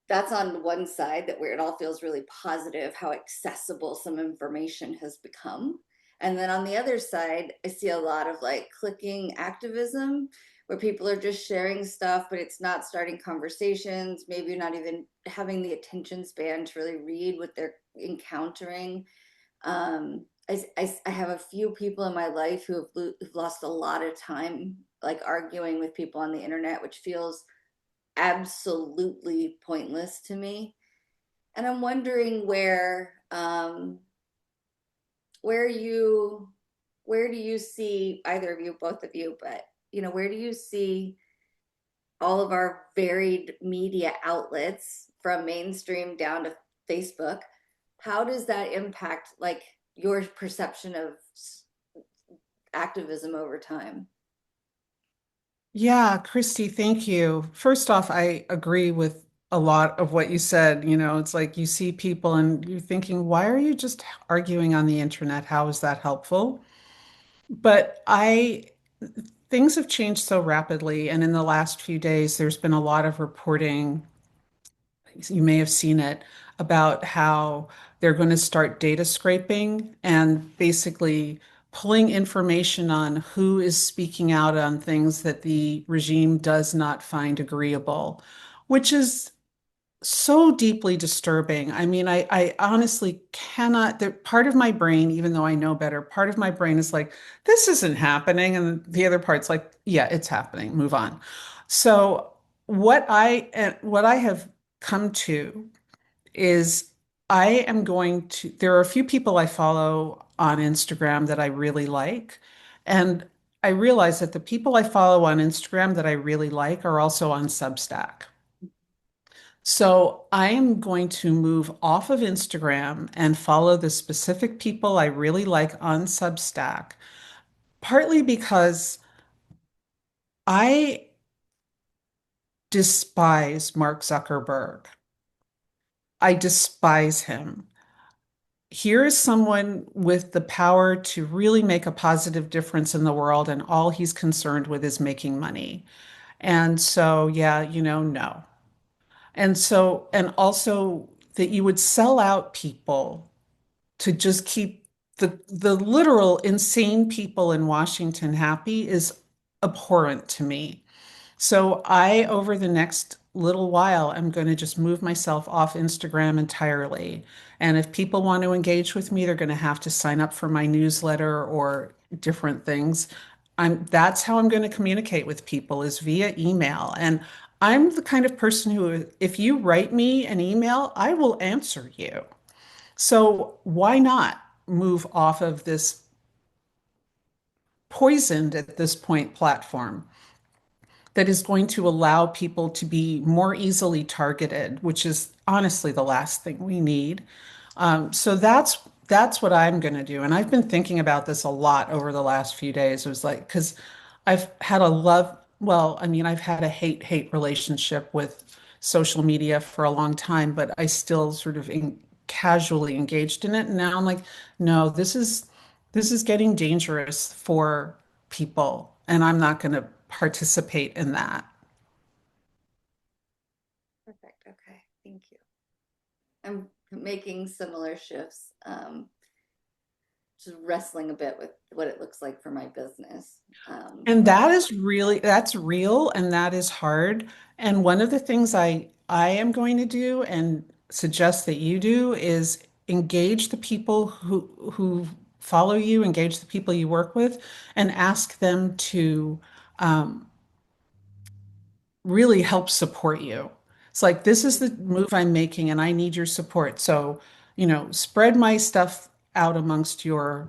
That's on one side, that where it all feels really positive, how accessible some information has become. And then on the other side, I see a lot of like clicking activism where people are just sharing stuff, but it's not starting conversations, maybe not even having the attention span to really read what they're encountering. I have a few people in my life who've lost a lot of time like arguing with people on the internet, which feels absolutely pointless to me. And I'm wondering where you where do you see, either of you, both of you, but where do you see all of our varied media outlets from mainstream down to Facebook? How does that impact like your perception of activism over time? Yeah, Christy, thank you. First off, I agree with a lot of what you said. It's like you see people and you're thinking, why are you just arguing on the internet? How is that helpful? But things have changed so rapidly. And in the last few days, there's been a lot of reporting, you may have seen it, about how they're going to start data scraping and basically pulling information on who is speaking out on things that the regime does not find agreeable, which is so deeply disturbing. I mean, I honestly cannot, part of my brain, even though I know better, part of my brain is like, this isn't happening. And the other part's like, yeah, it's happening. Move on. So what I have come to is there are a few people I follow on Instagram that I really like. And I realize that the people I follow on Instagram that I really like are also on Substack. So I am going to move off of Instagram and follow the specific people I really like on Substack, partly because I despise Mark Zuckerberg. I despise him. Here is someone with the power to really make a positive difference in the world, and all he's concerned with is making money. And so, yeah, no. And also that you would sell out people to just keep the literal insane people in Washington happy is abhorrent to me. So over the next little while, I'm going to just move myself off Instagram entirely. And if people want to engage with me, they're going to have to sign up for my newsletter or different things. That's how I'm going to communicate with people is via email. And I'm the kind of person who, if you write me an email, I will answer you. So why not move off of this poisoned at this point platform that is going to allow people to be more easily targeted, which is honestly the last thing we need. So that's what I'm going to do. And I've been thinking about this a lot over the last few days. It was like, because I've had a love, well, I mean, I've had a hate relationship with social media for a long time, but I still sort of casually engaged in it. And now I'm like, no, this is getting dangerous for people, and I'm not going to participate in that. Perfect. Okay. Thank you. I'm making similar shifts. Just wrestling a bit with what it looks like for my business. And that's real and that is hard. And one of the things I am going to do and suggest that you do is engage the people who follow you, engage the people you work with, and ask them to um, really help support you. It's like, this is the move I'm making and I need your support. So, spread my stuff out amongst your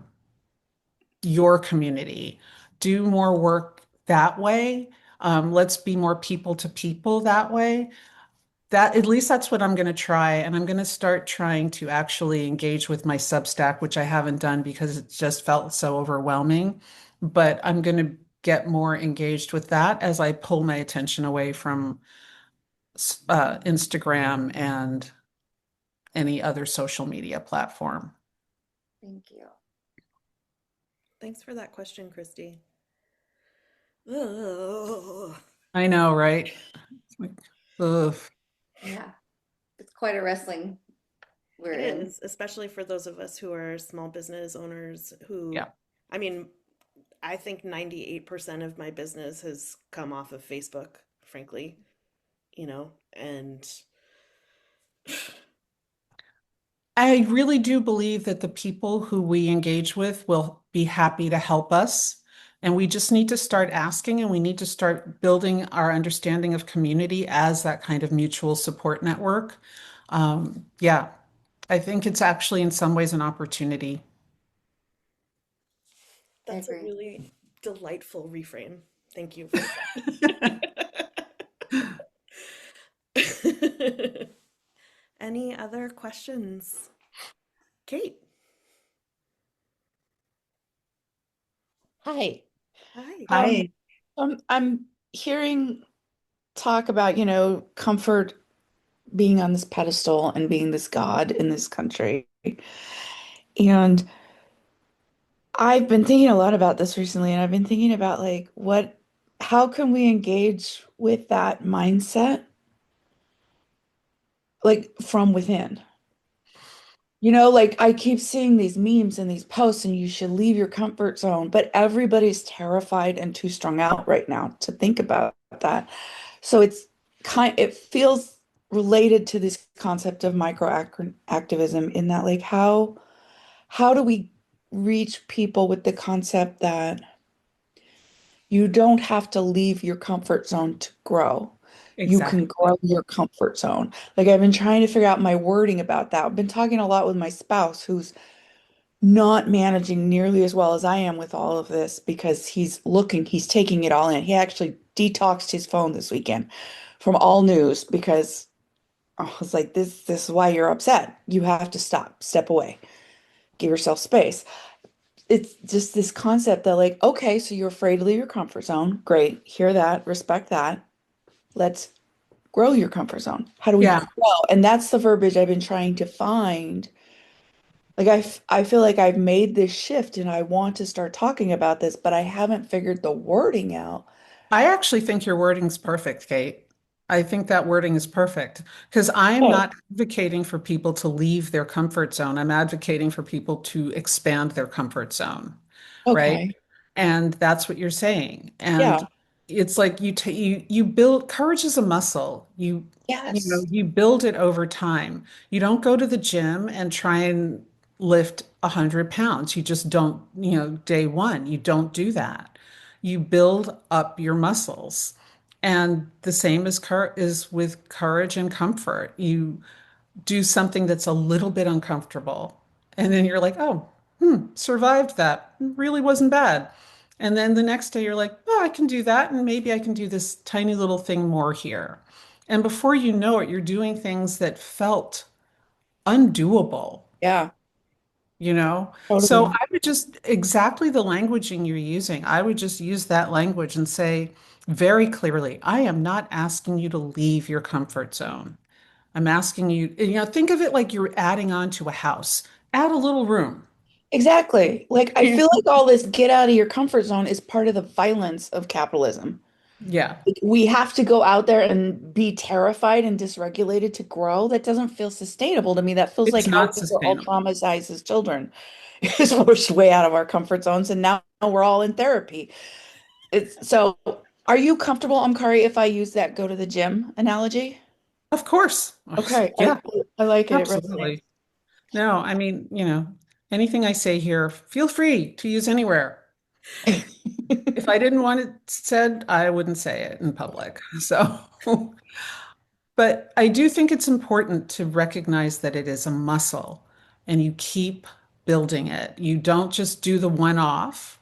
community. Do more work that way. Let's be more people to people that way. That at least that's what I'm going to try. And I'm going to start trying to actually engage with my Substack, which I haven't done because it just felt so overwhelming. But I'm going to get more engaged with that as I pull my attention away from Instagram and any other social media platform. Thank you. Thanks for that question, Christy. Ugh. I know, right? It's like, ugh. Yeah. It's quite a wrestling we're It in. is, especially for those of us who are small business owners who, Yeah. I mean, I think 98% of my business has come off of Facebook, frankly, and I really do believe that the people who we engage with will be happy to help us. And we just need to start asking and we need to start building our understanding of community as that kind of mutual support network. Yeah, I think it's actually in some ways an opportunity. I that's a agree. really delightful reframe. Thank you for that. Any other questions? Kate, Hi. hi. Hi. I'm hearing talk about, comfort being on this pedestal and being this god in this country. And I've been thinking a lot about this recently, and I've been thinking about like how can we engage with that mindset like from within? Like I keep seeing these memes and these posts, and you should leave your comfort zone, but everybody's terrified and too strung out right now to think about that. So it feels related to this concept of activism in that like how do we reach people with the concept that you don't have to leave your comfort zone to grow. You can Exactly. grow your comfort zone. Like I've been trying to figure out my wording about that. I've been talking a lot with my spouse who's not managing nearly as well as I am with all of this because he's taking it all in. He actually detoxed his phone this weekend from all news because I was like, this is why you're upset. You have to step away, give yourself space. It's just this concept that like, okay, so you're afraid to leave your comfort zone. Great. Hear that, respect that. Let's grow your comfort zone. How do we Yeah. grow? And that's the verbiage I've been trying to find. Like I feel like I've made this shift and I want to start talking about this, but I haven't figured the wording out. I actually think your wording's perfect, Kate. I think that wording is perfect because I'm Okay. not advocating for people to leave their comfort zone. I'm advocating for people to expand their comfort zone, right? Okay. And that's what you're saying. And Yeah. it's like you build courage is a muscle. Yes. You build it over time. You don't go to the gym and try and lift 100 pounds. You just don't, day one, you don't do that. You build up your muscles. And the same is with courage and comfort. You do something that's a little bit uncomfortable. And then you're like, oh, survived that. Really wasn't bad. And then the next day you're like, oh, I can do that. And maybe I can do this tiny little thing more here. And before you know it, you're doing things that felt undoable, Yeah, you know? So totally. I would just, exactly the languaging you're using, I would just use that language and say very clearly, I am not asking you to leave your comfort zone. I'm asking you, think of it like you're adding on to a house. Add a little room. Exactly. Like, I feel like all this get out of your comfort zone is part of the violence of capitalism. Yeah, Like, we have to go out there and be terrified and dysregulated to grow. That doesn't feel sustainable to me. That feels it's like how not we were all sustainable. traumatized as children. Is pushed way out of our comfort zones, and now we're all in therapy. It's so. Are you comfortable, Omkari, if I use that go to the gym analogy? Of course. Okay, Yeah, I like it. It resonates. absolutely. No, I mean, anything I say here, feel free to use anywhere. If I didn't want it said, I wouldn't say it in public. So, but I do think it's important to recognize that it is a muscle and you keep building it. You don't just do the one off.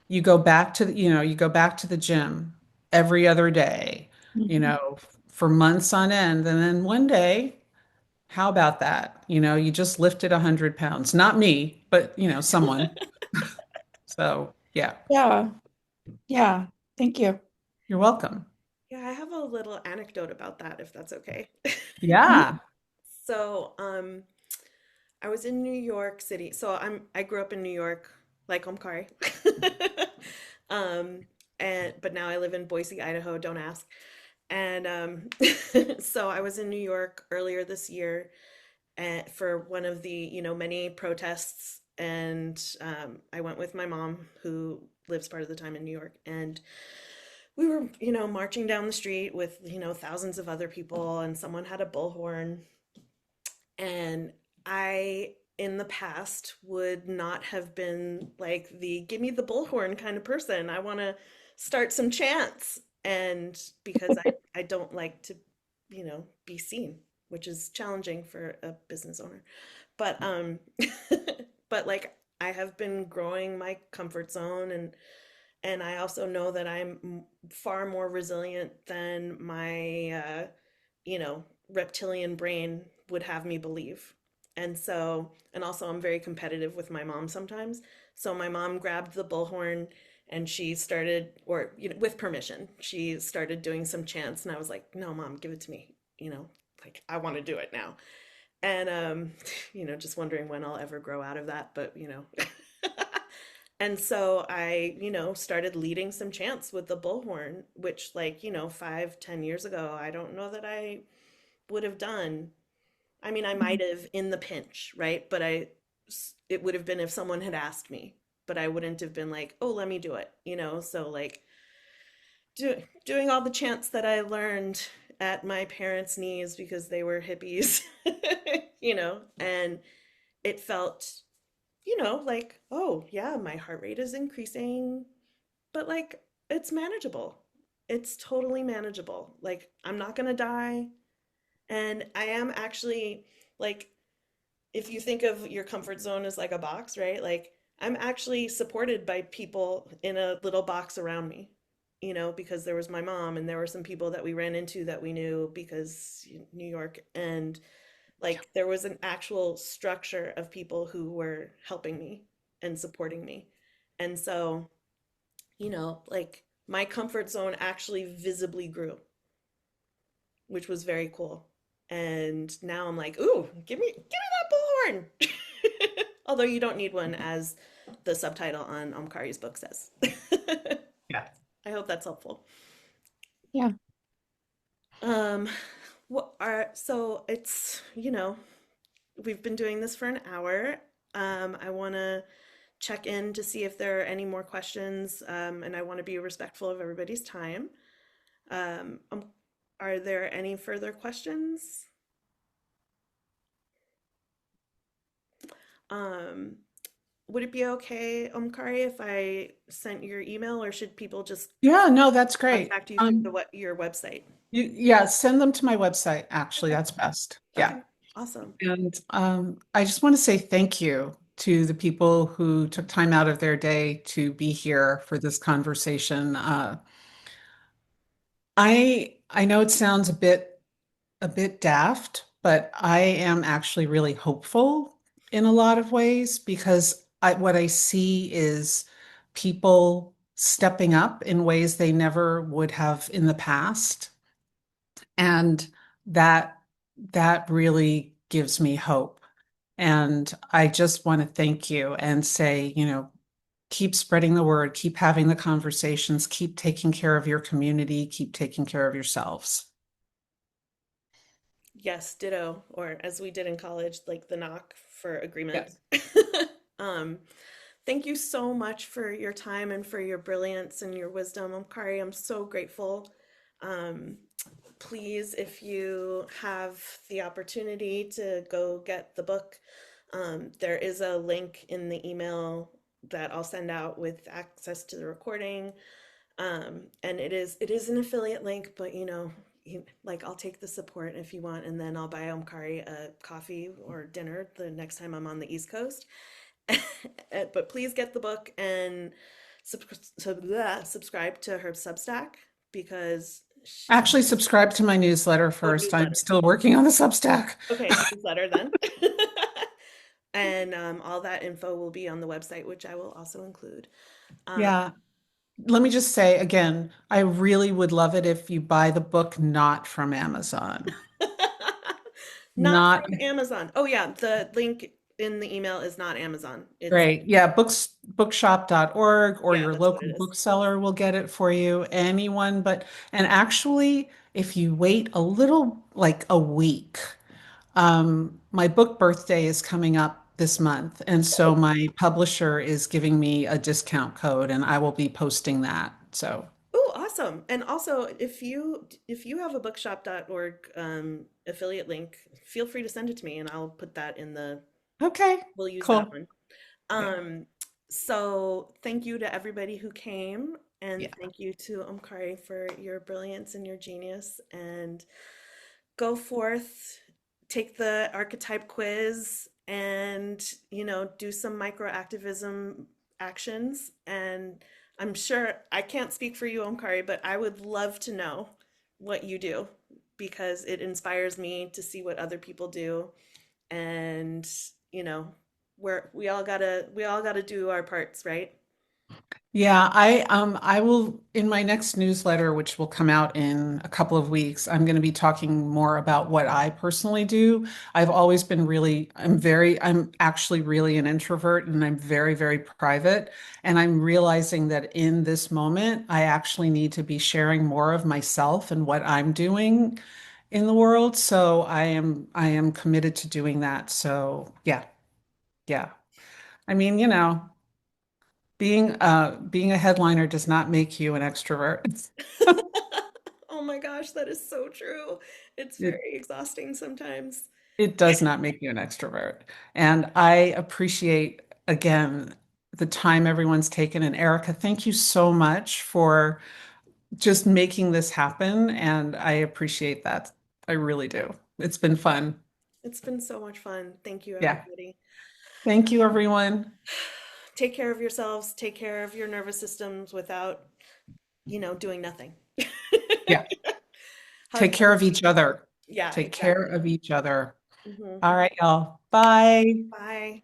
You go back to the gym every other day, you Mhm. know, for months on end. And then one day, how about that? You just lifted 100 pounds. Not me, but, someone. So, yeah, Yeah, yeah. Thank you. you're welcome. Yeah, I have a little anecdote about that, if that's okay. Yeah. So, I was in New York City. So I grew up in New York, like Omkari. Um, and but now I live in Boise, Idaho, don't ask. And so I was in New York earlier this year for one of the, many protests. And I went with my mom, who lives part of the time in New York. And we were, marching down the street with, thousands of other people, and someone had a bullhorn. And I, in the past, would not have been like the give me the bullhorn kind of person. I want to start some chants. And because I don't like to, be seen, which is challenging for a business owner. But but like I have been growing my comfort zone, and I also know that I'm far more resilient than my reptilian brain would have me believe. And so, and also I'm very competitive with my mom sometimes. So my mom grabbed the bullhorn and she started, or with permission, she started doing some chants, and I was like, "No, mom, give it to me." Like I want to do it now. And just wondering when I'll ever grow out of that, but And so I, started leading some chants with the bullhorn, which, like, 5, 10 years ago, I don't know that I would have done. I mean, I might have in the pinch, right? But it would have been if someone had asked me, but I wouldn't have been like, oh, let me do it. So, like, doing all the chants that I learned at my parents' knees because they were hippies, and it felt, like, oh, yeah, my heart rate is increasing, but like it's manageable. It's totally manageable. Like I'm not gonna die. And I am actually, like, if you think of your comfort zone as like a box, right? Like I'm actually supported by people in a little box around me, because there was my mom and there were some people that we ran into that we knew because New York, and like there was an actual structure of people who were helping me and supporting me. And so like my comfort zone actually visibly grew, which was very cool. And now I'm like, ooh, give me that bullhorn. Although you don't need one, as the subtitle on Omkari's book says. Yeah. I hope that's helpful. Yeah. Um, so it's, we've been doing this for an hour. I want to check in to see if there are any more questions, and I want to be respectful of everybody's time. Um, um, are there any further questions? Um, would it be okay, Omkari, if I sent your email, or should people just Yeah, no, that's great. contact you through your website? Yeah, send them to my website, actually. Okay. That's best. Yeah. Okay. Awesome. And I just want to say thank you to the people who took time out of their day to be here for this conversation. I know it sounds a bit daft, but I am actually really hopeful in a lot of ways because what I see is people stepping up in ways they never would have in the past. And that that really gives me hope. And I just want to thank you and say, keep spreading the word, keep having the conversations, keep taking care of your community, keep taking care of yourselves. Yes, ditto, or as we did in college, like the knock for Yeah. agreement. Um, thank you so much for your time and for your brilliance and your wisdom. Omkari, I'm so grateful. Um, please, if you have the opportunity to go get the book, there is a link in the email that I'll send out with access to the recording. And it is an affiliate link, but like I'll take the support if you want, and then I'll buy Omkari a coffee or dinner the next time I'm on the East Coast. But please get the book and subscribe to her Substack because Actually, subscribe to my newsletter oh, first. I'm newsletter. still working on the Substack. Okay, newsletter then. And all that info will be on the website, which I will also include. Um, Yeah. Let me just say again, I really would love it if you buy the book not from Amazon. Not Not from Amazon. Oh yeah, the link in the email is not Amazon. It's great. Yeah, bookshop.org or yeah, your that's what local it is. bookseller will get it for you. Anyone, and actually, if you wait a little, like a week, my book birthday is coming up this month. And so my publisher is giving me a discount code and I will be posting that. So, Oh, awesome. And also, if you have a bookshop.org affiliate link, feel free to send it to me and I'll put that in the okay, we'll use that cool. one. Yeah. Um, so thank you to everybody who came, and Yeah. thank you to Omkari for your brilliance and your genius. And go forth, take the archetype quiz, and do some micro activism actions. And I'm sure I can't speak for you, Omkari, but I would love to know what you do because it inspires me to see what other people do. And you know, we all gotta do our parts, right? Yeah, I will in my next newsletter, which will come out in a couple of weeks, I'm going to be talking more about what I personally do. I've always been I'm actually really an introvert and I'm very, very private. And I'm realizing that in this moment, I actually need to be sharing more of myself and what I'm doing in the world. So I am committed to doing that. So yeah, yeah. I mean, being a headliner does not make you an extrovert. Oh my gosh, that is so true. It's It very exhausting sometimes. it does not make you an extrovert. And I appreciate again the time everyone's taken. And Eryka, thank you so much for just making this happen. And I appreciate that. I really do. It's been fun. It's been so much fun. Thank you, Yeah. everybody. Thank you, everyone. Take care of yourselves, take care of your nervous systems without, doing nothing. Yeah. Take Hugs. care of each other. Yeah, Take care exactly. of each other. Hmm. All right, y'all. Bye. Bye.